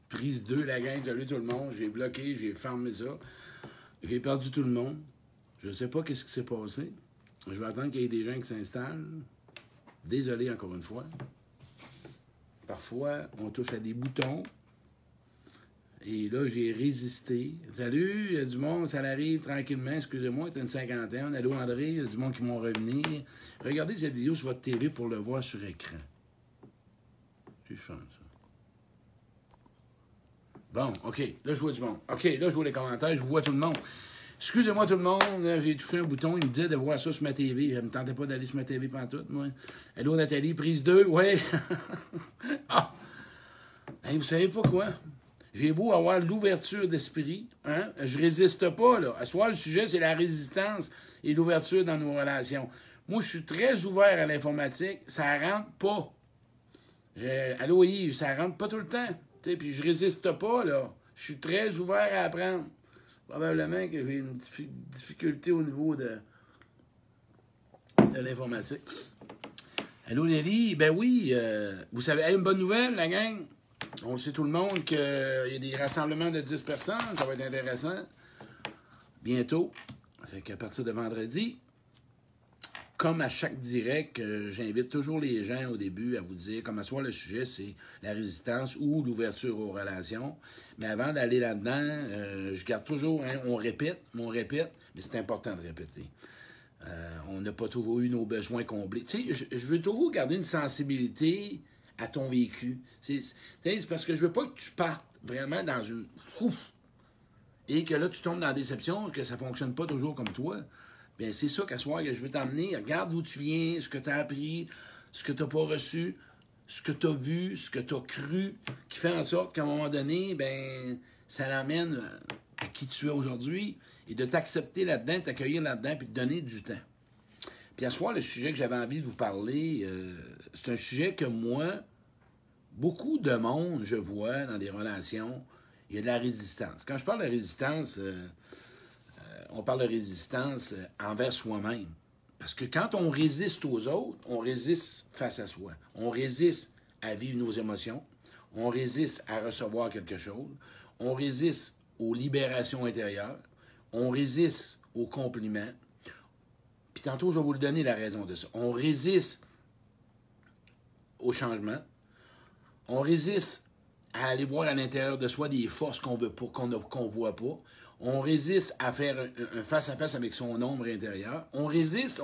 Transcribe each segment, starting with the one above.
Prise 2, la gang, salut tout le monde. J'ai bloqué, j'ai fermé ça. J'ai perdu tout le monde. Je ne sais pas qu'est-ce qui s'est passé. Je vais attendre qu'il y ait des gens qui s'installent. Désolé encore une fois. Parfois, on touche à des boutons. Et là, j'ai résisté. Salut, il y a du monde, ça arrive tranquillement. Excusez-moi, il y a une cinquantaine. Allô, André, il y a du monde qui vont revenir. Regardez cette vidéo sur votre TV pour le voir sur écran. Je ferme ça. Bon, OK. Là, je vois du monde. OK, là, je vois les commentaires. Je vois tout le monde. Excusez-moi tout le monde. J'ai touché un bouton. Il me disait de voir ça sur ma TV. Je ne me tentais pas d'aller sur ma TV pantoute, moi. Allô, Nathalie, prise 2. Oui. Ah! Hey, vous savez pas quoi? J'ai beau avoir l'ouverture d'esprit, hein? Je résiste pas, là. À ce soir, le sujet, c'est la résistance et l'ouverture dans nos relations. Moi, je suis très ouvert à l'informatique. Ça rentre pas. Allô, Yves, ça rentre pas tout le temps. Puis je résiste pas, là. Je suis très ouvert à apprendre. Probablement que j'ai une difficulté au niveau de l'informatique. Allô, Nelly? Ben oui, vous savez, une bonne nouvelle, la gang. On le sait tout le monde qu'il y a des rassemblements de 10 personnes. Ça va être intéressant. Bientôt. Fait qu'à partir de vendredi, comme à chaque direct, j'invite toujours les gens au début à vous dire, comme à soi, le sujet, c'est la résistance ou l'ouverture aux relations. Mais avant d'aller là-dedans, je garde toujours, hein, on répète, mais c'est important de répéter. On n'a pas toujours eu nos besoins comblés. Tu sais, je veux toujours garder une sensibilité à ton vécu. C'est parce que je veux pas que tu partes vraiment dans une... Ouf! Et que là, tu tombes dans la déception, que ça fonctionne pas toujours comme toi. Bien, c'est ça qu'à soir que je veux t'emmener. Regarde d'où tu viens, ce que tu as appris, ce que tu n'as pas reçu, ce que tu as vu, ce que tu as cru, qui fait en sorte qu'à un moment donné, ben, ça l'amène à qui tu es aujourd'hui et de t'accepter là-dedans, t'accueillir là-dedans, puis de donner du temps. Puis à soir, le sujet que j'avais envie de vous parler, c'est un sujet que moi, beaucoup de monde, je vois dans des relations, il y a de la résistance. Quand je parle de résistance, on parle de résistance envers soi-même. Parce que quand on résiste aux autres, on résiste face à soi. On résiste à vivre nos émotions. On résiste à recevoir quelque chose. On résiste aux libérations intérieures. On résiste aux compliments. Puis tantôt, je vais vous le donner la raison de ça. On résiste au changement. On résiste à aller voir à l'intérieur de soi des forces qu'on veut pas, qu'on voit pas. On résiste à faire un face-à-face avec son ombre intérieure. On résiste.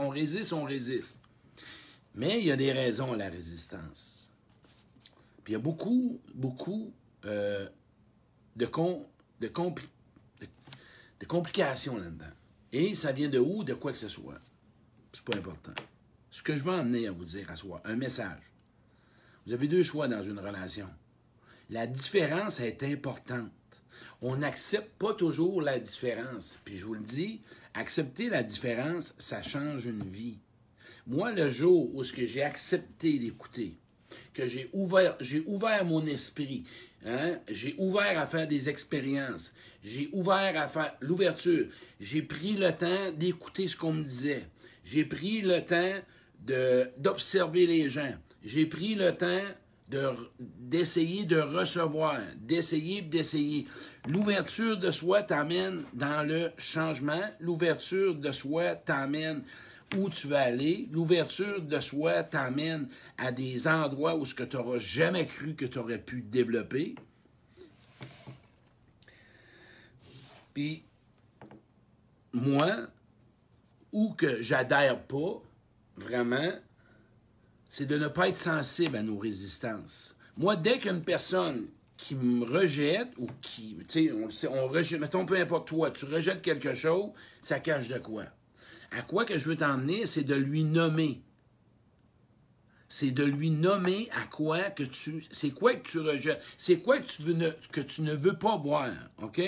Mais il y a des raisons à la résistance. Puis il y a beaucoup de complications là-dedans. Et ça vient de où? De quoi que ce soit. C'est pas important. Ce que je veux emmener à vous dire à soi, un message. Vous avez deux choix dans une relation. La différence est importante. On n'accepte pas toujours la différence. Puis je vous le dis, accepter la différence, ça change une vie. Moi, le jour où j'ai accepté d'écouter, que j'ai ouvert mon esprit, hein, j'ai ouvert à faire des expériences, j'ai ouvert à faire l'ouverture, j'ai pris le temps d'écouter ce qu'on me disait, j'ai pris le temps d'observer les gens, j'ai pris le temps d'essayer de recevoir, d'essayer. L'ouverture de soi t'amène dans le changement. L'ouverture de soi t'amène où tu vas aller. L'ouverture de soi t'amène à des endroits où ce que tu n'auras jamais cru que tu aurais pu développer. Puis, moi, où que j'adhère pas, vraiment, c'est de ne pas être sensible à nos résistances. Moi, dès qu'une personne qui me rejette, ou qui, tu sais, on le sait, on rejette, mettons, peu importe toi, tu rejettes quelque chose, ça cache de quoi? À quoi que je veux t'emmener, c'est de lui nommer. C'est de lui nommer à quoi que c'est quoi que tu rejettes, c'est quoi que tu ne veux pas voir, OK?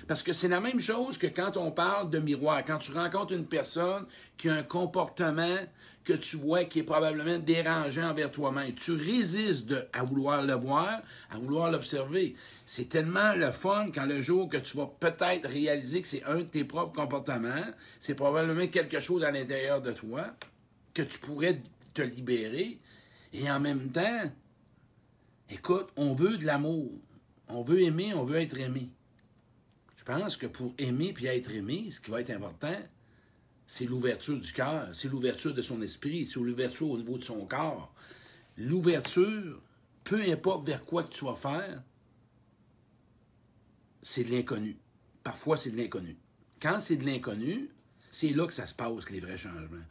Parce que c'est la même chose que quand on parle de miroir. Quand tu rencontres une personne qui a un comportement que tu vois qui est probablement dérangeant envers toi-même, tu résistes à vouloir le voir, à vouloir l'observer. C'est tellement le fun quand le jour que tu vas peut-être réaliser que c'est un de tes propres comportements, c'est probablement quelque chose à l'intérieur de toi que tu pourrais te libérer. Et en même temps, Écoute, on veut de l'amour. On veut aimer, on veut être aimé. Je pense que pour aimer puis être aimé, ce qui va être important, c'est l'ouverture du cœur, c'est l'ouverture de son esprit, c'est l'ouverture au niveau de son corps. L'ouverture, peu importe vers quoi que tu vas faire, c'est de l'inconnu. Parfois, c'est de l'inconnu. Quand c'est de l'inconnu, c'est là que ça se passe, les vrais changements.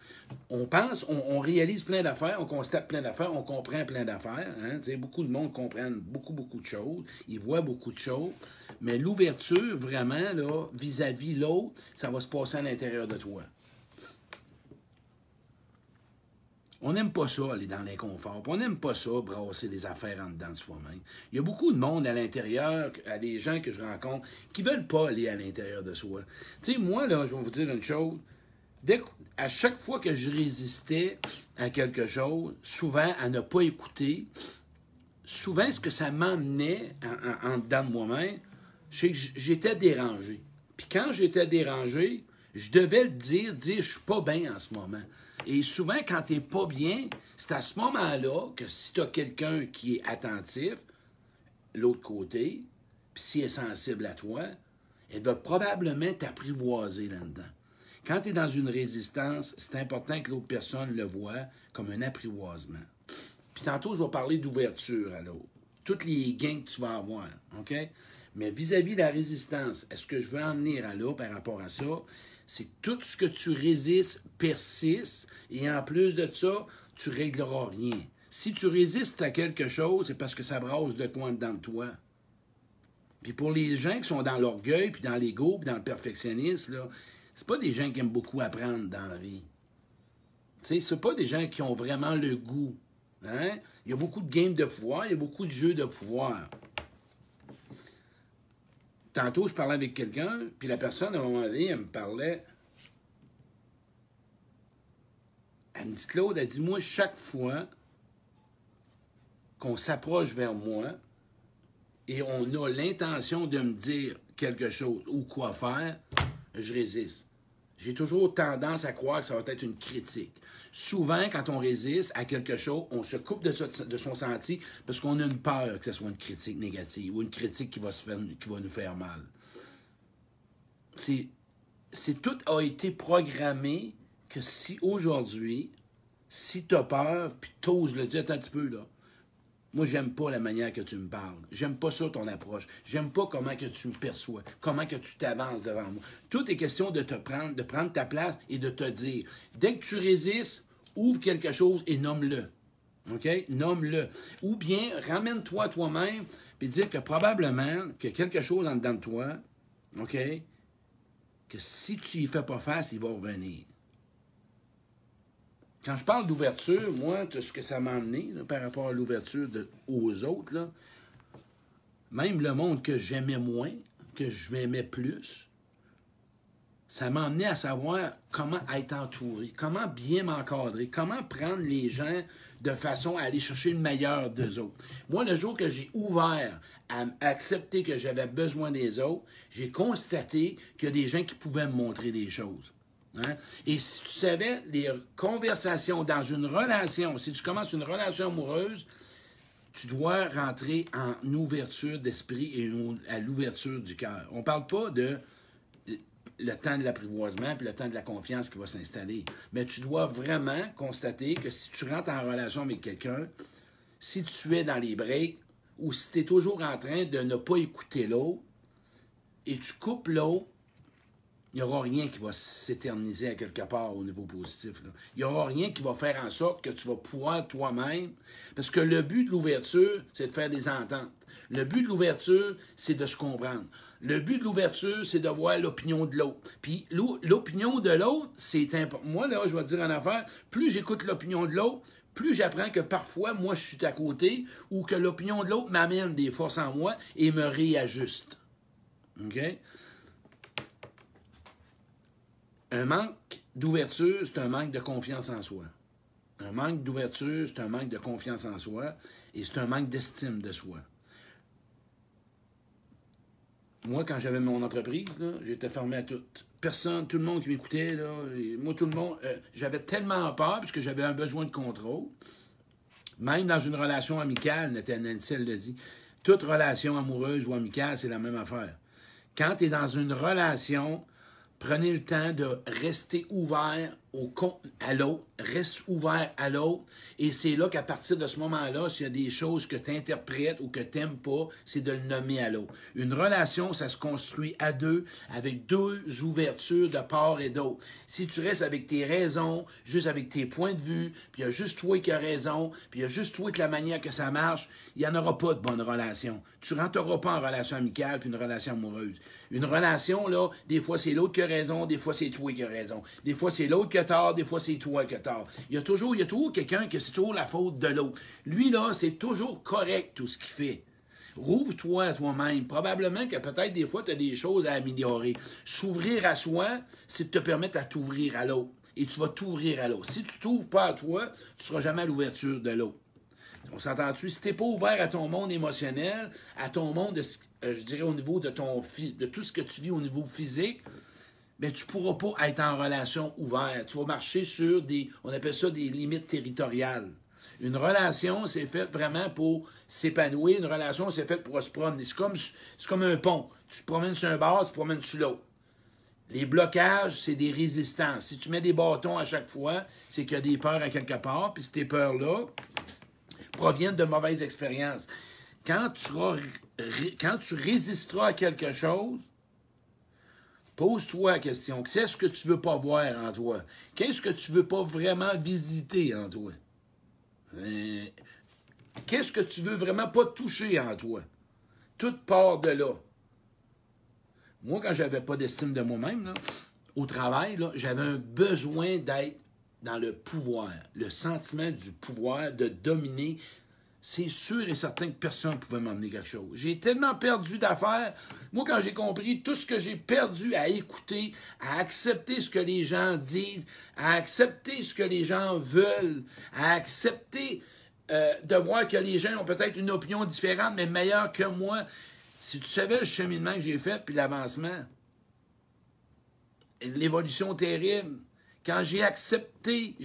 On pense, on réalise plein d'affaires, on constate plein d'affaires, on comprend plein d'affaires. Hein? Beaucoup de monde comprennent beaucoup de choses, ils voient beaucoup de choses, mais l'ouverture, vraiment, là, vis-à-vis l'autre, ça va se passer à l'intérieur de toi. On n'aime pas ça, aller dans l'inconfort. On n'aime pas ça, brasser des affaires en dedans de soi-même. Il y a beaucoup de monde à l'intérieur, à des gens que je rencontre, qui ne veulent pas aller à l'intérieur de soi. Tu sais, moi, là, je vais vous dire une chose. À chaque fois que je résistais à quelque chose, souvent à ne pas écouter, souvent ce que ça m'emmenait en dedans de moi-même, c'est que j'étais dérangé. Puis quand j'étais dérangé, je devais le dire, je suis pas bien en ce moment. Et souvent, quand tu n'es pas bien, c'est à ce moment-là que si tu as quelqu'un qui est attentif, l'autre côté, puis s'il est sensible à toi, elle va probablement t'apprivoiser là-dedans. Quand tu es dans une résistance, c'est important que l'autre personne le voie comme un apprivoisement. Puis tantôt, je vais parler d'ouverture à l'autre. Toutes les gains que tu vas avoir, OK? Mais vis-à-vis de la résistance, est-ce que je veux en venir à là par rapport à ça? C'est que tout ce que tu résistes persiste, et en plus de ça, tu ne régleras rien. Si tu résistes à quelque chose, c'est parce que ça brasse de quoi dedans de toi. Puis pour les gens qui sont dans l'orgueil, puis dans l'ego, puis dans le perfectionnisme, là, c'est pas des gens qui aiment beaucoup apprendre dans la vie. C'est pas des gens qui ont vraiment le goût. Hein? Il y a beaucoup de games de pouvoir, il y a beaucoup de jeux de pouvoir. Tantôt, je parlais avec quelqu'un, puis la personne, à un moment donné, elle me parlait. Elle me dit, Claude, elle dit, moi, chaque fois qu'on s'approche vers moi et on a l'intention de me dire quelque chose ou quoi faire, je résiste. J'ai toujours tendance à croire que ça va être une critique. Souvent, quand on résiste à quelque chose, on se coupe de son senti parce qu'on a une peur que ce soit une critique négative ou une critique qui va nous faire mal. Tout a été programmé que si aujourd'hui, si tu as peur, puis tu oses le dire, attends un petit peu, là. Moi, j'aime pas la manière que tu me parles. J'aime pas ça, ton approche. J'aime pas comment que tu me perçois, comment que tu t'avances devant moi. Tout est question de prendre ta place et de te dire. Dès que tu résistes, ouvre quelque chose et nomme-le. OK? Nomme-le. Ou bien, ramène-toi toi-même et dire que probablement que quelque chose en dedans de toi, OK? Que si tu y fais pas face, il va revenir. Quand je parle d'ouverture, moi, ce que ça m'a amené là, par rapport à l'ouverture aux autres, là, même le monde que j'aimais moins, que je m'aimais plus, ça m'a amené à savoir comment être entouré, comment bien m'encadrer, comment prendre les gens de façon à aller chercher le meilleur d'eux autres. Moi, le jour que j'ai ouvert à accepter que j'avais besoin des autres, j'ai constaté qu'il y a des gens qui pouvaient me montrer des choses. Hein? Et si tu savais, les conversations dans une relation, si tu commences une relation amoureuse, tu dois rentrer en ouverture d'esprit et à l'ouverture du cœur. On ne parle pas de le temps de l'apprivoisement puis le temps de la confiance qui va s'installer. Mais tu dois vraiment constater que si tu rentres en relation avec quelqu'un, si tu es dans les breaks ou si tu es toujours en train de ne pas écouter l'autre et tu coupes l'autre, il n'y aura rien qui va s'éterniser à quelque part au niveau positif. Là. Il n'y aura rien qui va faire en sorte que tu vas pouvoir toi-même. Parce que le but de l'ouverture, c'est de faire des ententes. Le but de l'ouverture, c'est de se comprendre. Le but de l'ouverture, c'est de voir l'opinion de l'autre. Puis l'opinion de l'autre, c'est important. Moi, là, je vais te dire en affaire, plus j'écoute l'opinion de l'autre, plus j'apprends que parfois, moi, je suis à côté ou que l'opinion de l'autre m'amène des forces en moi et me réajuste. OK? Un manque d'ouverture, c'est un manque de confiance en soi. Un manque d'ouverture, c'est un manque de confiance en soi et c'est un manque d'estime de soi. Moi, quand j'avais mon entreprise, là, j'étais fermé à tout. Personne, tout le monde qui m'écoutait, là, moi, tout le monde, j'avais tellement peur parce que j'avais un besoin de contrôle. Même dans une relation amicale, Nancy, elle le dit, toute relation amoureuse ou amicale, c'est la même affaire. Quand tu es dans une relation, prenez le temps de rester ouvert à l'autre, reste ouvert à l'autre, et c'est là qu'à partir de ce moment-là, s'il y a des choses que tu interprètes ou que tu n'aimes pas, c'est de le nommer à l'autre. Une relation, ça se construit à deux, avec deux ouvertures de part et d'autre. Si tu restes avec tes raisons, juste avec tes points de vue, puis il y a juste toi qui as raison, puis il y a juste toi qui la manière que ça marche, il n'y en aura pas de bonne relation. Tu ne rentreras pas en relation amicale puis une relation amoureuse. Une relation, là, des fois c'est l'autre qui a raison, des fois c'est toi qui as raison. Des fois c'est l'autre qui a tort, des fois c'est toi qui as tort. Il y a toujours quelqu'un que c'est toujours la faute de l'autre. Lui, là, c'est toujours correct tout ce qu'il fait. Rouvre-toi à toi-même. Probablement que peut-être des fois, tu as des choses à améliorer. S'ouvrir à soi, c'est de te permettre à t'ouvrir à l'autre. Et tu vas t'ouvrir à l'autre. Si tu ne t'ouvres pas à toi, tu ne seras jamais à l'ouverture de l'autre. On s'entend-tu? Si tu n'es pas ouvert à ton monde émotionnel, à ton monde, je dirais au niveau de tout ce que tu vis au niveau physique, bien, tu ne pourras pas être en relation ouverte. Tu vas marcher sur on appelle ça des limites territoriales. Une relation, c'est fait vraiment pour s'épanouir. Une relation, c'est fait pour se promener. C'est comme un pont. Tu te promènes sur un bord, tu te promènes sur l'autre. Les blocages, c'est des résistances. Si tu mets des bâtons à chaque fois, c'est qu'il y a des peurs à quelque part, puis ces peurs-là proviennent de mauvaises expériences. Quand tu résisteras à quelque chose, pose-toi la question, qu'est-ce que tu ne veux pas voir en toi? Qu'est-ce que tu ne veux pas vraiment visiter en toi? Qu'est-ce que tu ne veux vraiment pas toucher en toi? Tout part de là. Moi, quand j'avais pas d'estime de moi-même, là, au travail, là, j'avais un besoin d'être dans le pouvoir, le sentiment du pouvoir, de dominer. C'est sûr et certain que personne ne pouvait m'emmener quelque chose. J'ai tellement perdu d'affaires. Moi, quand j'ai compris tout ce que j'ai perdu à écouter, à accepter ce que les gens disent, à accepter ce que les gens veulent, à accepter de voir que les gens ont peut-être une opinion différente, mais meilleure que moi. Si tu savais le cheminement que j'ai fait, puis l'avancement, l'évolution terrible, quand j'ai accepté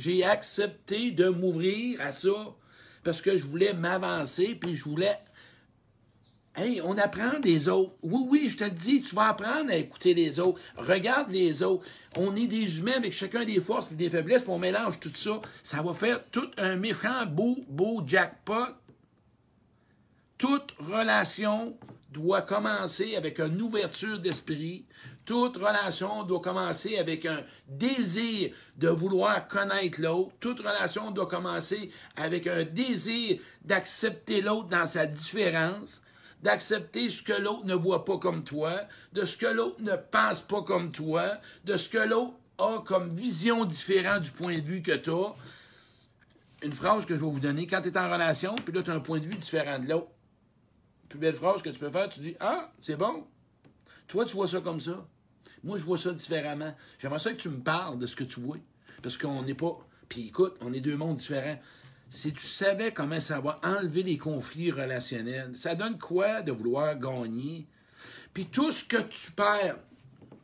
de m'ouvrir à ça, parce que je voulais m'avancer, puis je voulais... Hey, on apprend des autres. Oui, je te le dis, tu vas apprendre à écouter les autres. Regarde les autres. On est des humains avec chacun des forces et des faiblesses, puis on mélange tout ça. Ça va faire tout un méchant beau jackpot. Toute relation doit commencer avec une ouverture d'esprit. Toute relation doit commencer avec un désir de vouloir connaître l'autre. Toute relation doit commencer avec un désir d'accepter l'autre dans sa différence, d'accepter ce que l'autre ne voit pas comme toi, de ce que l'autre ne pense pas comme toi, de ce que l'autre a comme vision différente du point de vue que tu as. Une phrase que je vais vous donner, quand tu es en relation, puis là, tu as un point de vue différent de l'autre. Plus belle phrase que tu peux faire, tu dis « Ah, c'est bon. Toi, tu vois ça comme ça. Moi, je vois ça différemment. J'aimerais ça que tu me parles de ce que tu vois. Parce qu'on n'est pas... Puis écoute, on est deux mondes différents. Si tu savais comment ça va enlever les conflits relationnels, ça donne quoi de vouloir gagner? Puis tout ce que tu perds...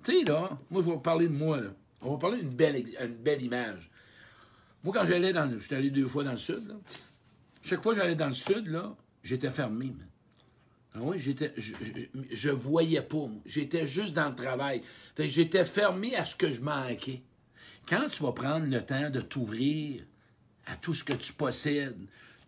Tu sais, là, moi, je vais vous parler de moi, là. On va parler d'une belle image. Moi, quand j'allais dans... J'étais allé 2 fois dans le sud, là. Chaque fois que j'allais dans le sud, là, j'étais fermé, man. Ah oui, je voyais pas, moi. J'étais juste dans le travail. Fait que j'étais fermé à ce que je manquais. Quand tu vas prendre le temps de t'ouvrir à tout ce que tu possèdes,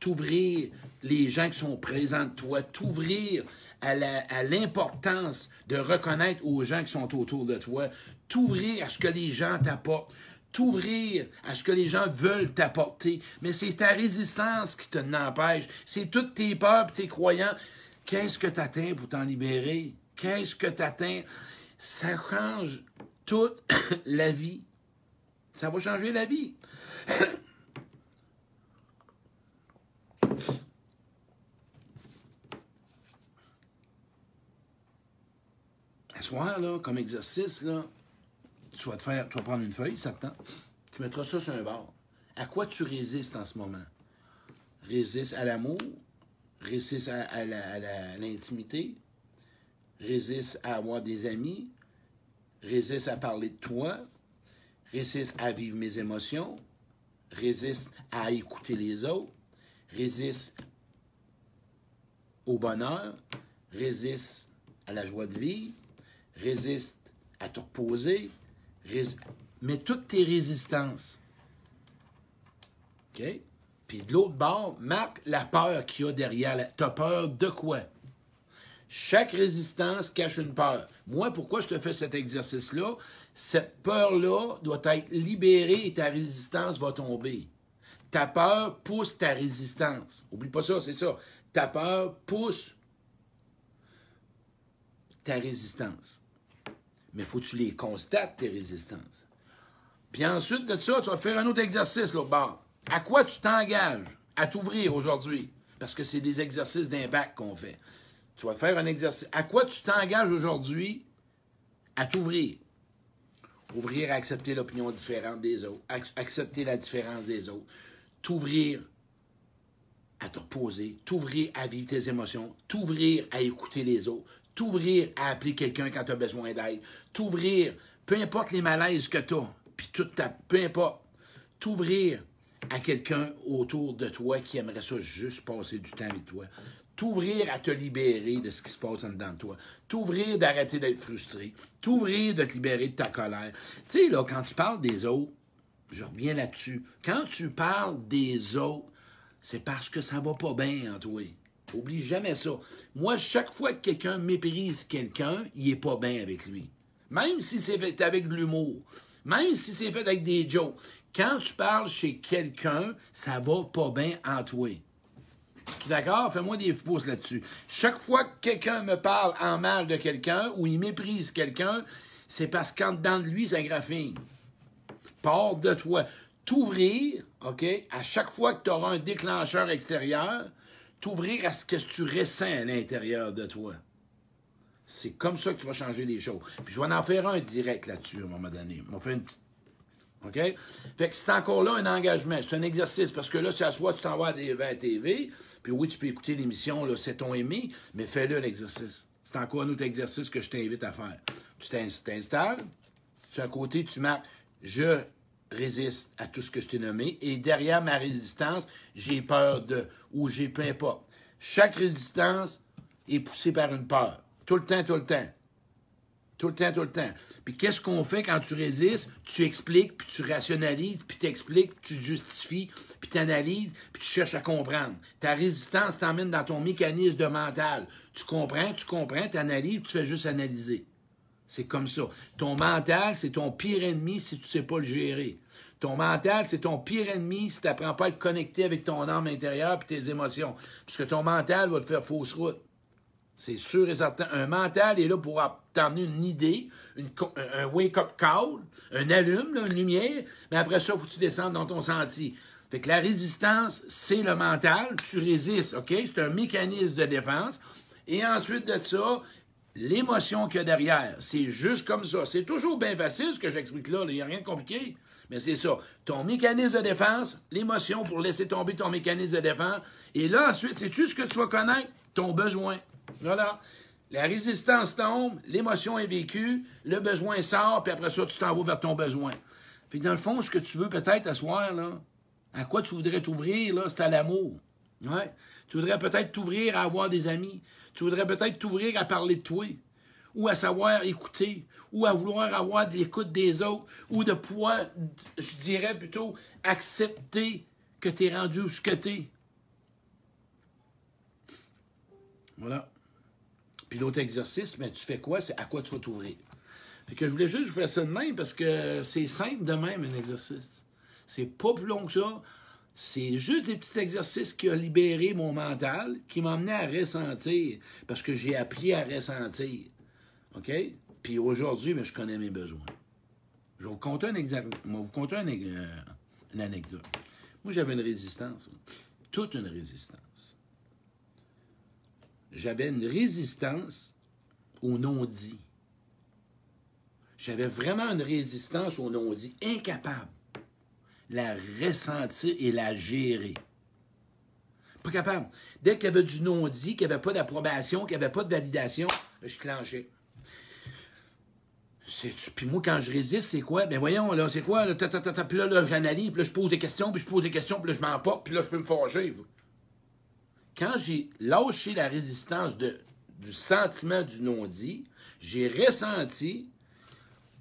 t'ouvrir les gens qui sont présents de toi, t'ouvrir à l'importance de reconnaître aux gens qui sont autour de toi, t'ouvrir à ce que les gens t'apportent, t'ouvrir à ce que les gens veulent t'apporter. Mais c'est ta résistance qui te n'empêche. C'est toutes tes peurs et tes croyances. Qu'est-ce que tu atteins pour t'en libérer? Qu'est-ce que tu atteins? Ça change toute la vie. Ça va changer la vie. À soir, là, comme exercice, là, tu vas prendre une feuille, ça te tente. Tu mettras ça sur un bord. À quoi tu résistes en ce moment? Résiste à l'amour? Résiste à l'intimité, résiste à avoir des amis, résiste à parler de toi, résiste à vivre mes émotions, résiste à écouter les autres, résiste au bonheur, résiste à la joie de vivre, résiste à te reposer, mais toutes tes résistances. OK? Puis de l'autre bord, marque la peur qu'il y a derrière. Tu as peur de quoi? Chaque résistance cache une peur. Moi, pourquoi je te fais cet exercice-là? Cette peur-là doit être libérée et ta résistance va tomber. Ta peur pousse ta résistance. Oublie pas ça, c'est ça. Ta peur pousse ta résistance. Mais il faut que tu les constates, tes résistances. Puis ensuite de ça, tu vas faire un autre exercice, là, bas. À quoi tu t'engages à t'ouvrir aujourd'hui? Parce que c'est des exercices d'impact qu'on fait. Tu vas faire un exercice. À quoi tu t'engages aujourd'hui à t'ouvrir? Ouvrir à accepter l'opinion différente des autres, accepter la différence des autres, t'ouvrir à te reposer, t'ouvrir à vivre tes émotions, t'ouvrir à écouter les autres, t'ouvrir à appeler quelqu'un quand tu as besoin d'aide, t'ouvrir, peu importe les malaises que tu as, puis peu importe, t'ouvrir à quelqu'un autour de toi qui aimerait ça juste passer du temps avec toi, t'ouvrir à te libérer de ce qui se passe en dedans de toi, t'ouvrir d'arrêter d'être frustré, t'ouvrir de te libérer de ta colère. Tu sais, là, quand tu parles des autres, je reviens là-dessus, quand tu parles des autres, c'est parce que ça va pas bien en toi. Oublie jamais ça. Moi, chaque fois que quelqu'un méprise quelqu'un, il est pas bien avec lui. Même si c'est fait avec de l'humour, même si c'est fait avec des jokes, quand tu parles chez quelqu'un, ça va pas bien en toi. Tu es d'accord? Fais-moi des pouces là-dessus. Chaque fois que quelqu'un me parle en mal de quelqu'un ou il méprise quelqu'un, c'est parce qu'en dedans de lui, ça graphine. Part de toi. T'ouvrir, OK, à chaque fois que tu auras un déclencheur extérieur, t'ouvrir à ce que tu ressens à l'intérieur de toi. C'est comme ça que tu vas changer les choses. Puis je vais en faire un direct là-dessus à un moment donné. On fait une petite... OK? Fait que c'est encore là un engagement. C'est un exercice. Parce que là, si à soi, tu t'en vas à la TV, puis oui, tu peux écouter l'émission, là, c'est ton aimé, mais fais-le l'exercice. C'est encore un autre exercice que je t'invite à faire. Tu t'installes, sur un côté, tu marques « Je résiste à tout ce que je t'ai nommé » et derrière ma résistance, j'ai peur de, ou j'ai peu importe. Chaque résistance est poussée par une peur. Tout le temps, tout le temps. Tout le temps, tout le temps. Puis qu'est-ce qu'on fait quand tu résistes? Tu expliques, puis tu rationalises, puis tu expliques, puis tu justifies, puis tu analyses, puis tu cherches à comprendre. Ta résistance t'emmène dans ton mécanisme de mental. Tu comprends, tu analyses, puis tu fais juste analyser. C'est comme ça. Ton mental, c'est ton pire ennemi si tu ne sais pas le gérer. Ton mental, c'est ton pire ennemi si tu n'apprends pas à le connecter avec ton âme intérieure et tes émotions. Parce que ton mental va te faire fausse route. C'est sûr et certain. Un mental est là pour t'emmener une idée, un wake-up call, un allume, là, une lumière, mais après ça, il faut que tu descendes dans ton sentier. Fait que la résistance, c'est le mental. Tu résistes, OK? C'est un mécanisme de défense. Et ensuite de ça, l'émotion qu'il y a derrière, c'est juste comme ça. C'est toujours bien facile ce que j'explique là. Il n'y a rien de compliqué. Mais c'est ça. Ton mécanisme de défense, l'émotion pour laisser tomber ton mécanisme de défense. Et là, ensuite, sais-tu ce que tu vas connaître? Ton besoin. Voilà. La résistance tombe, l'émotion est vécue, le besoin sort, puis après ça, tu t'en vas vers ton besoin. Puis dans le fond, ce que tu veux peut-être à soir, là, à quoi tu voudrais t'ouvrir, là, c'est à l'amour. Ouais. Tu voudrais peut-être t'ouvrir à avoir des amis. Tu voudrais peut-être t'ouvrir à parler de toi, ou à savoir écouter, ou à vouloir avoir de l'écoute des autres, ou de pouvoir, je dirais plutôt, accepter que tu es rendu où ce que tu es. Voilà. Puis l'autre exercice, mais tu fais quoi? C'est à quoi tu vas t'ouvrir. Fait que je voulais juste vous faire ça de même, parce que c'est simple de même, un exercice. C'est pas plus long que ça. C'est juste des petits exercices qui ont libéré mon mental, qui m'ont amené à ressentir, parce que j'ai appris à ressentir. OK? Puis aujourd'hui, je connais mes besoins. Je vais vous conter une anecdote. Moi, j'avais une résistance. Toute une résistance. J'avais une résistance au non-dit. J'avais vraiment une résistance au non-dit, incapable la ressentir et la gérer. Pas capable. Dès qu'il y avait du non-dit, qu'il n'y avait pas d'approbation, qu'il n'y avait pas de validation, je clenchais. Puis moi, quand je résiste, c'est quoi? Ben voyons, là, c'est quoi? Là, puis là, j'analyse, puis là, je pose des questions, puis je là, je m'en porte, puis là, je peux me fâcher. quand j'ai lâché la résistance du sentiment du non-dit, j'ai ressenti,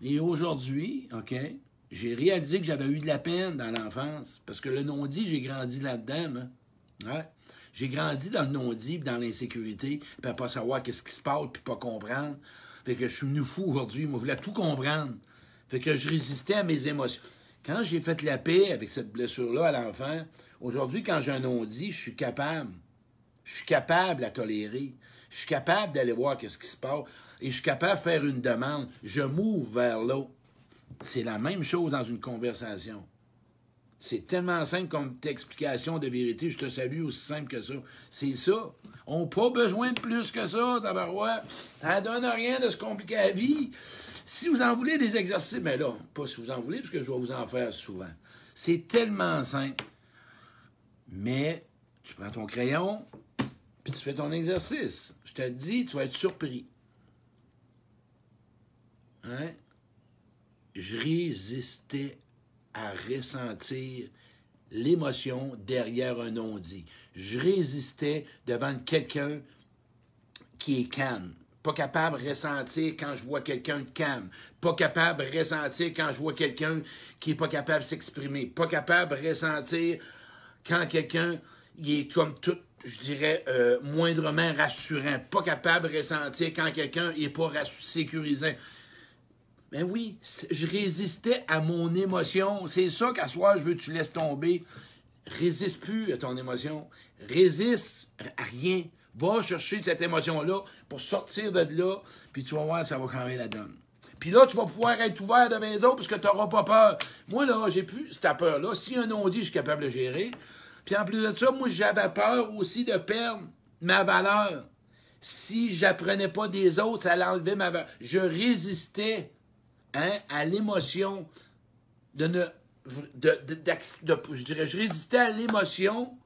et aujourd'hui, OK, j'ai réalisé que j'avais eu de la peine dans l'enfance, parce que le non-dit, j'ai grandi là-dedans, moi. Ouais. J'ai grandi dans le non-dit, dans l'insécurité, puis à pas savoir qu'est-ce qui se passe, puis pas comprendre. Fait que je suis venu fou aujourd'hui, moi, je voulais tout comprendre. Fait que je résistais à mes émotions. Quand j'ai fait la paix avec cette blessure-là à l'enfant, aujourd'hui, quand j'ai un non-dit, je suis capable. Je suis capable à tolérer. Je suis capable d'aller voir qu'est-ce qui se passe. Et je suis capable de faire une demande. Je m'ouvre vers l'autre. C'est la même chose dans une conversation. C'est tellement simple comme explication de vérité. Je te salue, aussi simple que ça. C'est ça. On n'a pas besoin de plus que ça, tabarouette. Ça ne donne rien de se compliquer la vie. Si vous en voulez des exercices, mais là, pas si vous en voulez, parce que je vais vous en faire souvent. C'est tellement simple. Mais tu prends ton crayon, puis tu fais ton exercice. Je te dis, tu vas être surpris. Hein? Je résistais à ressentir l'émotion derrière un non-dit. Je résistais devant quelqu'un qui est calme. Pas capable de ressentir quand je vois quelqu'un de calme. Pas capable de ressentir quand je vois quelqu'un qui n'est pas capable de s'exprimer. Pas capable de ressentir quand quelqu'un il est comme tout, je dirais, moindrement rassurant. Pas capable de ressentir quand quelqu'un n'est pas sécurisant. Ben oui, je résistais à mon émotion. C'est ça qu'à soir, je veux que tu laisses tomber. Résiste plus à ton émotion. Résiste à rien. Va chercher cette émotion-là pour sortir de là, puis tu vas voir, ça va changer la donne. Puis là, tu vas pouvoir être ouvert devant les autres parce que tu n'auras pas peur. Moi, là, j'ai plus cette peur-là. Si un non-dit, je suis capable de gérer. Puis en plus de ça, moi, j'avais peur aussi de perdre ma valeur. Si j'apprenais pas des autres, ça allait enlever ma valeur. Je résistais à l'émotion je dirais, je résistais à l'émotion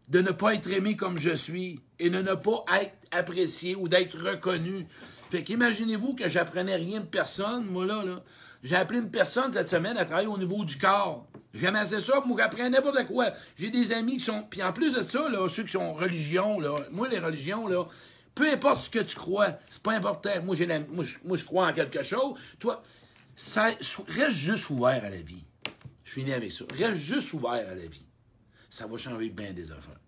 de ne pas être aimé comme je suis et de ne pas être apprécié ou d'être reconnu. Fait qu'imaginez-vous que j'apprenais rien de personne, moi là. J'ai appelé une personne cette semaine à travailler au niveau du corps. J'aimais assez ça, moi j'apprends n'importe quoi. J'ai des amis qui sont. Puis en plus de ça, là, ceux qui sont religions, là, moi les religions, là, peu importe ce que tu crois, c'est pas important. Moi, je crois en quelque chose. Toi, reste juste ouvert à la vie. Je finis avec ça. Reste juste ouvert à la vie. Ça va changer bien des affaires.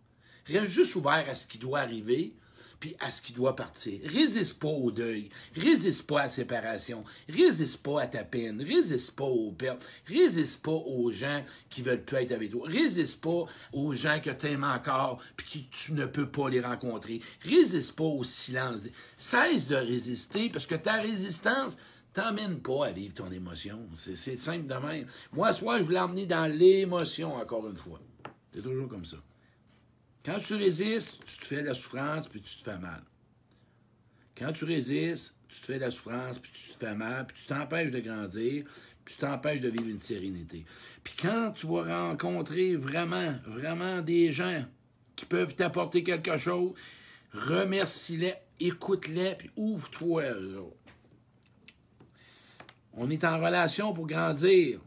Reste juste ouvert à ce qui doit arriver, puis à ce qui doit partir. Résiste pas au deuil. Résiste pas à la séparation. Résiste pas à ta peine. Résiste pas aux pertes. Résiste pas aux gens qui veulent plus être avec toi. Résiste pas aux gens que tu aimes encore, puis que tu ne peux pas les rencontrer. Résiste pas au silence. Cesse de résister, parce que ta résistance t'emmène pas à vivre ton émotion. C'est simple de même. Moi, ce soir, je voulais emmener dans l'émotion, encore une fois. C'est toujours comme ça. Quand tu résistes, tu te fais de la souffrance, puis tu te fais mal. Quand tu résistes, tu te fais de la souffrance, puis tu te fais mal, puis tu t'empêches de grandir, puis tu t'empêches de vivre une sérénité. Puis quand tu vas rencontrer vraiment, vraiment des gens qui peuvent t'apporter quelque chose, remercie-les, écoute-les, puis ouvre-toi à eux autres. On est en relation pour grandir.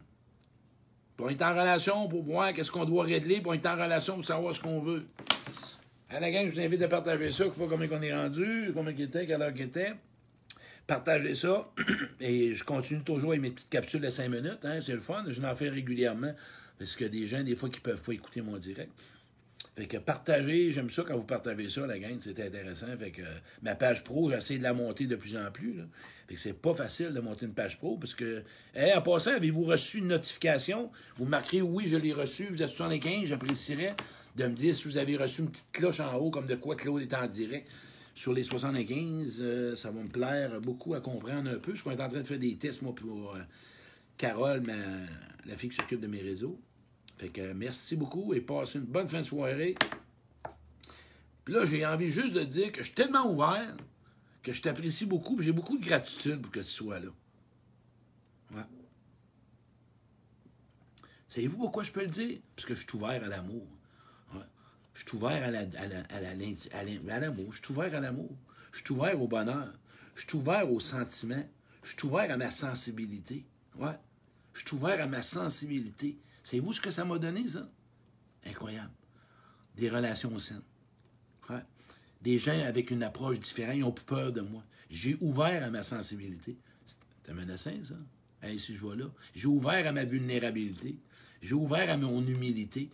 Puis on est en relation pour voir qu'est-ce qu'on doit régler, puis on est en relation pour savoir ce qu'on veut. À la gang, je vous invite à partager ça. Je ne sais pas combien on est rendu, combien il était, quelle heure qu'il était. Partagez ça. Et je continue toujours avec mes petites capsules de 5 minutes. Hein, c'est le fun. Je n'en fais régulièrement. Parce qu'il y a des gens, des fois, qui ne peuvent pas écouter mon direct. Fait que partagez, j'aime ça quand vous partagez ça, la gang, c'est intéressant. Fait que ma page pro, j'essaie de la monter de plus en plus. Là. Fait que c'est pas facile de monter une page pro, parce que, en passant, avez-vous reçu une notification? Vous marquerez oui, je l'ai reçu, vous êtes 75, j'apprécierais de me dire si vous avez reçu une petite cloche en haut, comme de quoi Claude est en direct. Sur les 75, ça va me plaire beaucoup à comprendre un peu, parce qu'on est en train de faire des tests, moi, pour Carole, la fille qui s'occupe de mes réseaux. Fait que merci beaucoup et passez une bonne fin de soirée. Puis là, j'ai envie juste de dire que je suis tellement ouvert que je t'apprécie beaucoup et j'ai beaucoup de gratitude pour que tu sois là. Ouais. Savez-vous pourquoi je peux le dire? Parce que je suis ouvert à l'amour. Ouais. Je suis ouvert à l'amour. Je suis ouvert à l'amour. Je suis ouvert au bonheur. Je suis ouvert aux sentiments. Je suis ouvert à ma sensibilité. Ouais. Je suis ouvert à ma sensibilité. Savez-vous ce que ça m'a donné, ça? Incroyable. des relations saines. Ouais. Des gens avec une approche différente, ils n'ont plus peur de moi. J'ai ouvert à ma sensibilité. C'est menaçant, ça? Hey, si je vois là. J'ai ouvert à ma vulnérabilité. J'ai ouvert à mon humilité.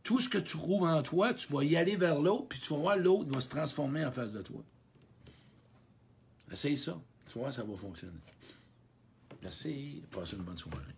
Tout ce que tu trouves en toi, tu vas y aller vers l'autre, puis tu vas voir l'autre va se transformer en face de toi. Essaye ça. Tu vois, ça va fonctionner. Merci. Passez une bonne soirée.